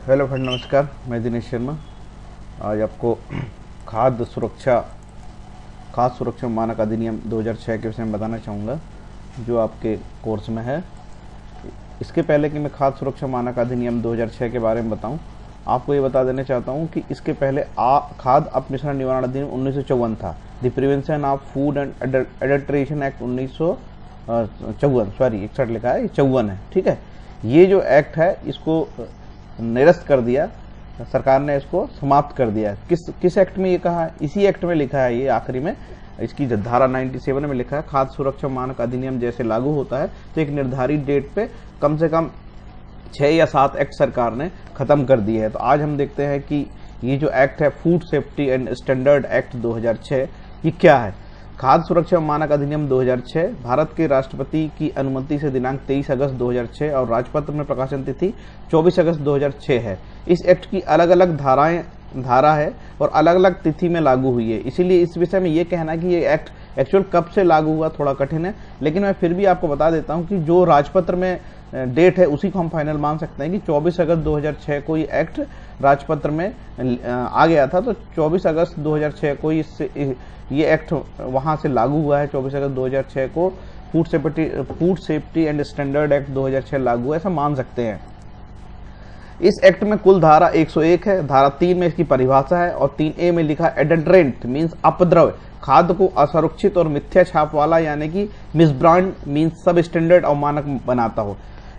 Hello friend, नमस्कार। मैं दिनेश शर्मा। आज आपको खाद्य सुरक्षा मानक अधिनियम 2006 के विषय में बताना चाहूँगा, जो आपके कोर्स में है। इसके पहले कि मैं खाद्य सुरक्षा मानक अधिनियम 2006 के बारे में बताऊं, आपको ये बता देना चाहता हूं कि इसके पहले खाद्य अपमिश्रण निवारण अधिनियम 1954 था। The prevention of food and adulteration act 1954, sorry 61 लिखा है, ये 54 है, ठीक है। ये जो एक्ट है इसको निरस्त कर दिया सरकार ने, इसको समाप्त कर दिया। किस एक्ट में ये कहा है? इसी एक्ट में लिखा है, ये आखिरी में इसकी धारा 97 में लिखा है, खाद्य सुरक्षा मानक अधिनियम जैसे लागू होता है तो एक निर्धारित डेट पे कम से कम 6 या 7 एक्ट सरकार ने खत्म कर दिए है। तो आज हम देखते हैं कि ये जो एक्ट है, food safety and standard act 2006, ये क्या है। खाद्य सुरक्षा मानक अधिनियम 2006 भारत के राष्ट्रपति की अनुमति से दिनांक 23 अगस्त 2006 और राजपत्र में प्रकाशन तिथि 24 अगस्त 2006 है। इस एक्ट की अलग अलग धारा है और अलग अलग तिथि में लागू हुई है। इसीलिए इस विषय में ये कहना है कि ये एक्ट एक्चुअल कब से लागू हुआ थोड़ा कठिन है, लेकिन मैं फिर भी आपको बता देता हूं कि जो राजपत्र में डेट है उसी को हम फाइनल मान सकते हैं कि 24 अगस्त 2006 को ये एक्ट राजपत्र में आ गया था। तो 24 अगस्त 2006 को ये एक्ट वहां से लागू हुआ है। 24 अगस्त 2006 को food safety and standard act 2006 लागू हुआ, ऐसा मान सकते हैं। इस एक्ट में कुल धारा 101 है। धारा 3 में इसकी परिभाषा है और 3A में लिखा एडल्ट्रेंट मीन्स अपद्रव्य, खाद्य को असुरक्षित और मिथ्या छाप वाला यानी कि मिसब्रांड मीन्स सब स्टैंडर्ड और मानक बनाता हो।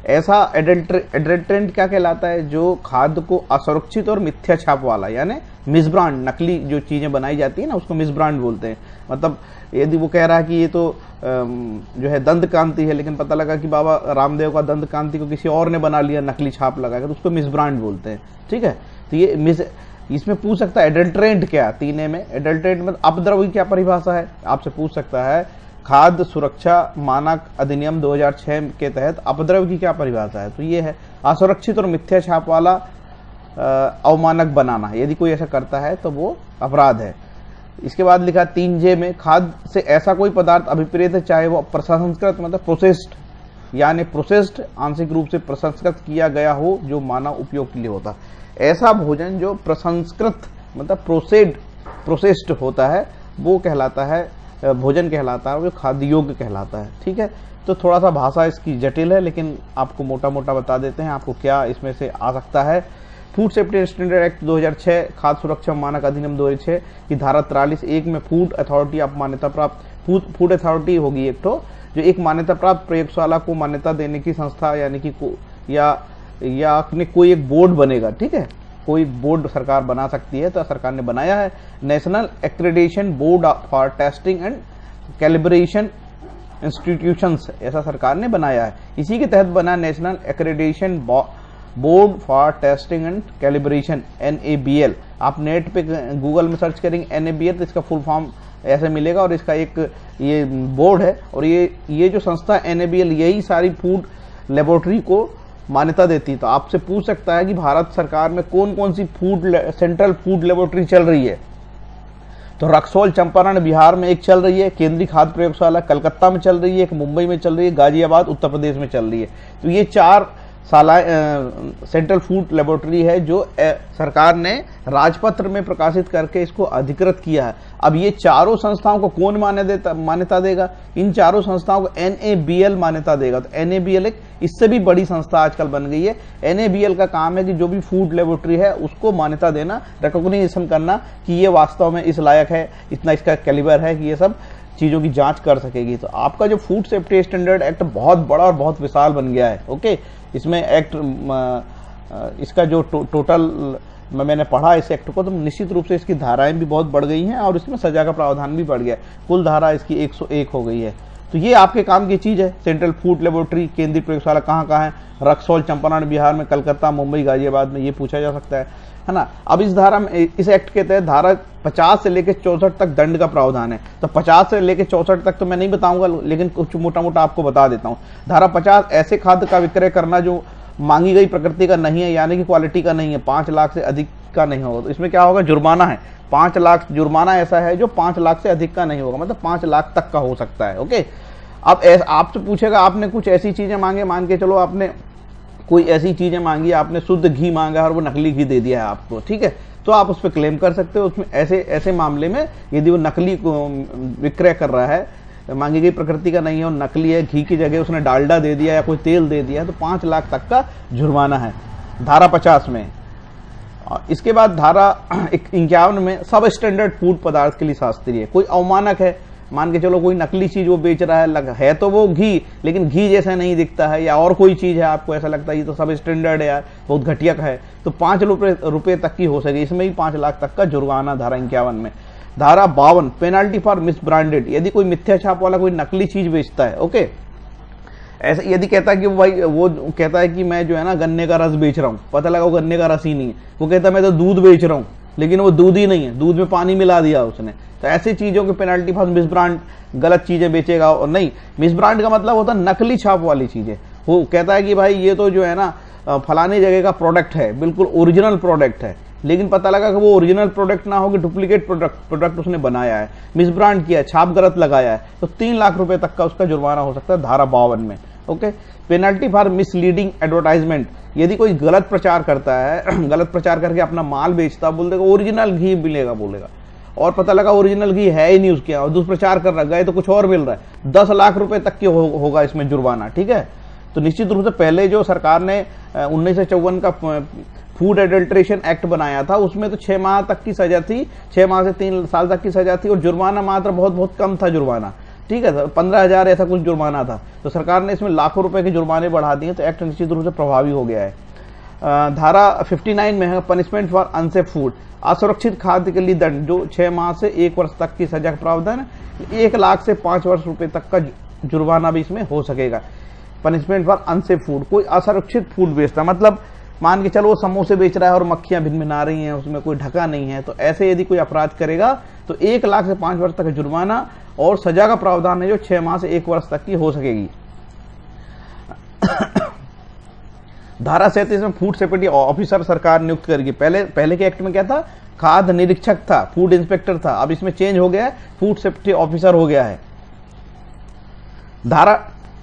ऐसा एडल्ट्रेंट क्या कहलाता है? जो खाद्य को असुरक्षित और मिथ्या छाप वाला यानी मिसब्रांड, नकली जो चीजें बनाई जाती है ना, उसको मिसब्रांड बोलते हैं। मतलब यदि वो कह रहा है कि ये तो जो है दंत कांति है, लेकिन पता लगा कि बाबा रामदेव का दंत कांति को किसी और ने बना लिया नकली छाप लगाकर, तो उसको मिसब्रांड बोलते हैं, ठीक है। तो ये इसमें पूछ सकता है एडल्ट्रेंट क्या, 3A में एडल्ट्रेंट में अपद्रव्य की क्या परिभाषा है, आपसे पूछ सकता है। खाद्य सुरक्षा मानक अधिनियम 2006 के तहत अपद्रव्य की क्या परिभाषा है? तो ये है असुरक्षित और मिथ्या छाप वाला अवमानक बनाना। यदि कोई ऐसा करता है तो वो अपराध है। इसके बाद लिखा 3J में, खाद्य से ऐसा कोई पदार्थ अभिप्रेत है चाहे वो प्रसंस्कृत मतलब प्रोसेस्ड यानी प्रोसेस्ड आंशिक रूप से प्रसंस्कृत किया गया हो जो मानव उपयोग के लिए होता है। ऐसा भोजन जो प्रसंस्कृत मतलब प्रोसेस्ड होता है वो कहलाता है भोजन कहलाता है, वो खाद्य योग्य कहलाता है, ठीक है। तो थोड़ा सा भाषा इसकी जटिल है, लेकिन आपको मोटा मोटा बता देते हैं आपको क्या इसमें से आ सकता है। Food safety and standard act 2006, खाद्य सुरक्षा मानक अधिनियम 2006 की धारा 43(1) में फूड अथॉरिटी ऑफ मान्यता प्राप्त फूड अथॉरिटी होगी एक तो, जो एक मान्यता प्राप्त प्रयोगशाला को मान्यता देने की संस्था यानी कि या अपने कोई एक बोर्ड बनेगा, ठीक है। कोई बोर्ड सरकार बना सकती है, तो सरकार ने बनाया है national accreditation board for testing and calibration institutions, ऐसा सरकार ने बनाया है। इसी के तहत बना national accreditation board for testing and calibration NABL। आप नेट पे गूगल में सर्च करेंगे NABL तो इसका फुल फॉर्म ऐसे मिलेगा, और इसका एक ये बोर्ड है, और ये जो संस्था NABL यही सारी फूड लेबोरेटरी को मान्यता देती है। तो आपसे पूछ सकता है कि भारत सरकार में कौन कौन सी सेंट्रल फूड लेबोरेटरी चल रही है। तो रक्सौल चंपारण बिहार में एक चल रही है, केंद्रीय खाद्य प्रयोगशाला कलकत्ता में चल रही है, एक मुंबई में चल रही है, गाजियाबाद उत्तर प्रदेश में चल रही है। तो ये 4 सेंट्रल फूड लेबोरेटरी है जो सरकार ने राजपत्र में प्रकाशित करके इसको अधिकृत किया है। अब ये चारों संस्थाओं को कौन मान्यता देगा? इन चारों संस्थाओं को NABL मान्यता देगा। तो NABL एक इससे भी बड़ी संस्था आजकल बन गई है। NABL का काम है कि जो भी फूड लेबोरेटरी है उसको मान्यता देना, रिकॉग्निशन करना कि ये वास्तव में इस लायक है, इतना इसका कैलिबर है कि ये सब चीजों की जांच कर सकेगी। तो आपका जो फूड सेफ्टी स्टैंडर्ड एक्ट बहुत बड़ा और बहुत विशाल बन गया है, ओके। इसमें एक्ट इसका जो टोटल मैंने पढ़ा इस एक्ट को, तो निश्चित रूप से इसकी धाराएं भी बहुत बढ़ गई हैं और इसमें सजा का प्रावधान भी बढ़ गया। कुल धारा इसकी 101 हो गई है। तो ये आपके काम की चीज है। सेंट्रल फूड लेबोरेटरी केंद्रीय प्रयोगशाला कहाँ कहाँ है? रक्सौल चंपारण बिहार में, कलकत्ता, मुंबई, गाजियाबाद में, ये पूछा जा सकता है ना। अब इस धारा में, इस एक्ट के तहत धारा 50 से लेकर 64 तक दंड का प्रावधान है। तो 50 से लेकर 64 तक तो मैं नहीं बताऊंगा, लेकिन कुछ मोटा मोटा आपको बता देता हूं। धारा 50, ऐसे खाद्य का विक्रय करना जो मांगी गई प्रकृति का नहीं है यानी कि क्वालिटी का नहीं है, 5 लाख से अधिक का नहीं होगा। तो इसमें क्या होगा? जुर्माना है 5 लाख। जुर्माना ऐसा है जो 5 लाख से अधिक का नहीं होगा, मतलब 5 लाख तक का हो सकता है, ओके। अब आपसे पूछेगा आपने कुछ ऐसी चीजें मांगे, मान के चलो आपने कोई ऐसी चीजें मांगी, आपने शुद्ध घी मांगा और वो नकली घी दे दिया है आपको, ठीक है, तो आप उस पर क्लेम कर सकते हो। उसमें ऐसे मामले में यदि वो नकली विक्रय कर रहा है, मांगी गई प्रकृति का नहीं है और नकली है, घी की जगह उसने डालडा दे दिया या कोई तेल दे दिया, तो 5 लाख तक का जुर्माना है धारा 50 में। इसके बाद धारा 51 में सब स्टैंडर्ड फूड पदार्थ के लिए शास्त्रीय, कोई अवमानक है, मान के चलो कोई नकली चीज वो बेच रहा है तो वो घी, लेकिन घी जैसा नहीं दिखता है, या और कोई चीज है आपको ऐसा लगता है ये तो सब स्टैंडर्ड है यार, बहुत घटिया है, तो 5 रुपए तक की हो सके, इसमें भी 5 लाख तक का जुर्माना धारा 51 में। धारा 52 पेनाल्टी फॉर मिसब्रांडेड, यदि कोई मिथ्या छाप वाला कोई नकली चीज बेचता है, ओके, ऐसा यदि कहता है कि भाई वो कहता है कि मैं जो है ना गन्ने का रस बेच रहा हूँ, पता लगा वो गन्ने का रस ही नहीं है, वो कहता है मैं तो दूध बेच रहा हूँ, लेकिन वो दूध ही नहीं है, दूध में पानी मिला दिया उसने, तो ऐसी चीजों की पेनाल्टी फॉर मिसब्रांड, गलत चीजें बेचेगा। और नहीं, मिसब्रांड का मतलब होता है नकली छाप वाली चीजें, वो कहता है कि भाई ये तो जो है ना फलाने जगह का प्रोडक्ट है, बिल्कुल ओरिजिनल प्रोडक्ट है, लेकिन पता लगा कि वो ओरिजिनल प्रोडक्ट ना हो कि डुप्लीकेट प्रोडक्ट उसने बनाया है, मिसब्रांड किया, छाप गलत लगाया है, तो 3 लाख रुपए तक का उसका जुर्माना हो सकता है धारा 52 में। Okay, penalty for misleading advertisement, यदि कोई गलत प्रचार करता है, गलत प्रचार करके अपना माल बेचता, बोल देगा ओरिजिनल घी मिलेगा, बोलेगा, और पता लगा ओरिजिनल घी है ही नहीं उसके, और दुष्प्रचार कर रहा गए तो कुछ और मिल रहा है, 10 लाख रुपए तक के होगा इसमें जुर्माना, ठीक है। तो निश्चित रूप से पहले जो सरकार ने 1954 का फूड एडल्ट्रेशन एक्ट बनाया था, उसमें तो 6 माह तक की सजा थी, 6 माह से 3 साल तक की सजा थी, और जुर्माना मात्र बहुत कम था जुर्माना, ठीक है, 15,000 ऐसा कुछ जुर्माना था। तो सरकार ने इसमें लाखों रुपए के जुर्माने बढ़ा दिए, तो एक्ट निश्चित रूप से प्रभावी हो गया है। धारा 59 में है पनिशमेंट फॉर अनसेफ फूड, असुरक्षित खाद्य के लिए दंड, जो 6 माह से 1 वर्ष तक की सजा का प्रावधान है, 1 लाख से 5 वर्ष रुपए तक का जुर्माना भी इसमें हो सकेगा। पनिशमेंट फॉर अनसेफ फूड, कोई असुरक्षित फूड बेचता, मतलब मान के चलो वो समोसे बेच रहा है और मक्खियां भिनभिना रही हैं, उसमें कोई ढका नहीं है, तो ऐसे यदि कोई अपराध करेगा तो 1 लाख से 5 वर्ष तक का जुर्माना और सजा का प्रावधान है जो 6 माह से 1 वर्ष तक की हो सकेगी। धारा 37 में फूड सेफ्टी ऑफिसर सरकार नियुक्त करेगी। पहले के एक्ट में क्या था, खाद्य निरीक्षक था, फूड इंस्पेक्टर था, अब इसमें चेंज हो गया है, फूड सेफ्टी ऑफिसर हो गया है। धारा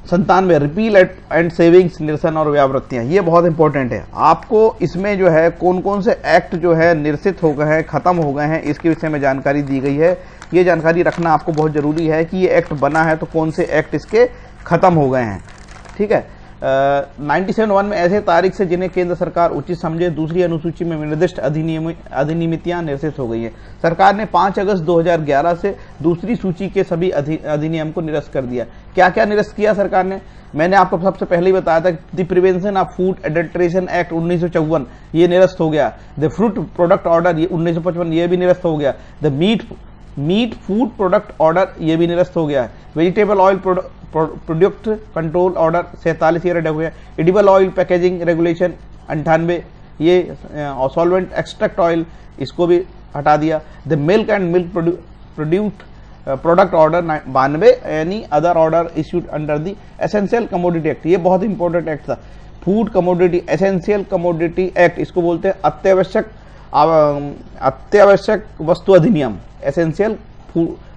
97 रिपील एंड सेविंग्स, निरसन और व्यावृत्तियां, ये बहुत इंपॉर्टेंट है। आपको इसमें जो है कौन कौन से एक्ट जो है निरसित हो गए हैं, खत्म हो गए हैं, इसके विषय में जानकारी दी गई है। ये जानकारी रखना आपको बहुत जरूरी है कि ये एक्ट बना है तो कौन से एक्ट इसके खत्म हो गए हैं, ठीक है। 97(1) में ऐसे तारीख से जिन्हें केंद्र सरकार उचित समझे, दूसरी अनुसूची में निर्दिष्ट अधिनियमितियां निरसित हो गई है। सरकार ने 5 अगस्त 2011 से दूसरी सूची के सभी अधिनियम को निरस्त कर दिया। क्या क्या निरस्त किया सरकार ने, मैंने आपको सबसे पहले ही बताया था, the prevention of food adulteration act 1954 ये निरस्त हो गया। द फ्रूट प्रोडक्ट ऑर्डर 1955 ये भी निरस्त हो गया। The meat food product order ये भी निरस्त हो गया है। Vegetable oil product control order 47 ये रद्द हो गया। एडिबल ऑयल पैकेजिंग रेगुलेशन 98 ये, सॉल्वेंट एक्सट्रैक्ट ऑयल इसको भी हटा दिया। The milk and milk produced product order 92, any other order issued under the essential commodity act, ये बहुत इंपॉर्टेंट एक्ट था। Food commodity essential commodity act, इसको बोलते हैं अत्यावश्यक वस्तु अधिनियम, एसेंशियल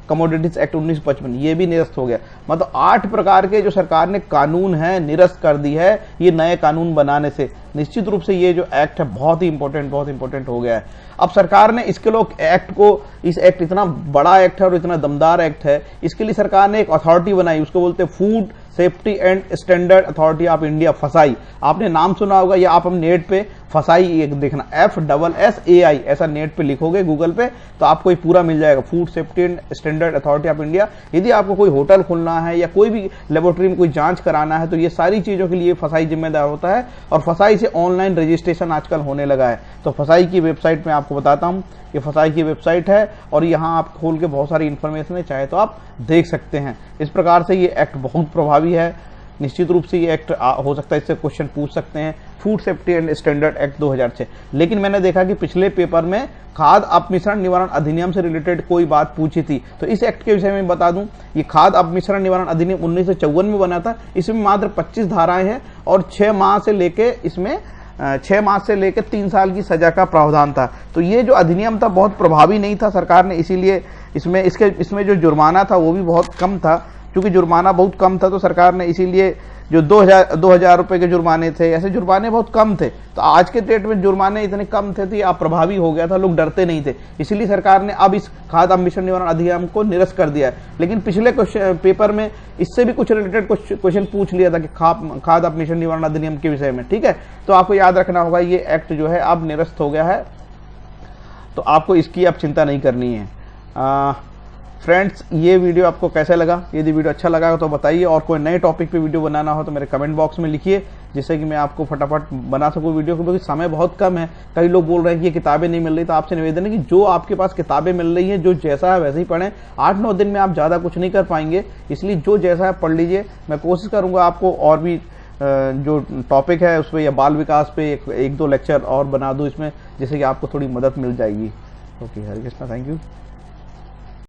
कमोडिटीज एक्ट 1955 ये भी निरस्त हो गया। मतलब 8 प्रकार के जो सरकार ने कानून है निरस्त कर दी है ये नए कानून बनाने से। निश्चित रूप से ये जो एक्ट है बहुत ही इंपॉर्टेंट हो गया है। अब सरकार ने इसके लोग एक्ट को, इस एक्ट इतना बड़ा एक्ट है और इतना दमदार एक्ट है, इसके लिए सरकार ने एक अथॉरिटी बनाई, उसको बोलते हैं food safety and standard authority of India, फसाई। आपने नाम सुना होगा या आप हम नेट पे फसाई एक देखना, FSSAI ऐसा नेट पे लिखोगे गूगल पे तो आपको ये पूरा मिल जाएगा, food safety and standard authority of India. यदि आपको कोई होटल खोलना है या कोई भी लेबोरेटरी में कोई जांच कराना है तो ये सारी चीजों के लिए फसाई जिम्मेदार होता है, और फसाई से ऑनलाइन रजिस्ट्रेशन आजकल होने लगा है। तो फसाई की वेबसाइट में आपको बताता हूँ, ये फसाई की वेबसाइट है और यहाँ आप खोल के बहुत सारी इंफॉर्मेशन है, चाहे तो आप देख सकते हैं। इस प्रकार से ये एक्ट बहुत प्रभावी है। निश्चित रूप से ये एक्ट हो सकता है, इससे क्वेश्चन पूछ सकते हैं, food safety and standard act 2006। लेकिन मैंने देखा कि पिछले पेपर में खाद्य अपमिश्रण निवारण अधिनियम से रिलेटेड कोई बात पूछी थी, तो इस एक्ट के विषय में बता दूं, ये खाद्य अपमिश्रण निवारण अधिनियम 1954 में बना था। इसमें मात्र 25 धाराएं हैं और 6 माह से लेके इसमें 6 माह से लेकर 3 साल की सजा का प्रावधान था। तो ये जो अधिनियम था बहुत प्रभावी नहीं था, सरकार ने इसीलिए इसमें जो जुर्माना था वो भी बहुत कम था। क्योंकि जुर्माना बहुत कम था तो सरकार ने इसीलिए जो 2000 रुपए के जुर्माने थे, ऐसे जुर्माने बहुत कम थे। तो आज के डेट में जुर्माने इतने कम थे तो ये अप्रभावी हो गया था, लोग डरते नहीं थे। इसीलिए सरकार ने अब इस खाद्य मिशन निवारण अधिनियम को निरस्त कर दिया है। लेकिन पिछले क्वेश्चन पेपर में इससे भी कुछ रिलेटेड क्वेश्चन पूछ लिया था कि खाद्य मिशन निवारण अधिनियम के विषय में, ठीक है। तो आपको याद रखना होगा ये एक्ट जो है अब निरस्त हो गया है, तो आपको इसकी अब चिंता नहीं करनी है। फ्रेंड्स, ये वीडियो आपको कैसा लगा? यदि वीडियो अच्छा लगा तो बताइए, और कोई नए टॉपिक पे वीडियो बनाना हो तो मेरे कमेंट बॉक्स में लिखिए, जिससे कि मैं आपको फटाफट बना सकूं वीडियो, क्योंकि समय बहुत कम है। कई लोग बोल रहे हैं कि ये किताबें नहीं मिल रही, तो आपसे निवेदन है कि जो आपके पास किताबें मिल रही हैं, जो जैसा है वैसे ही पढ़ें। 8-9 दिन में आप ज़्यादा कुछ नहीं कर पाएंगे, इसलिए जो जैसा है पढ़ लीजिए। मैं कोशिश करूँगा आपको और भी जो टॉपिक है उस पर या बाल विकास पे एक दो लेक्चर और बना दूँ इसमें, जिससे कि आपको थोड़ी मदद मिल जाएगी। Okay, Hare Krishna, thank you.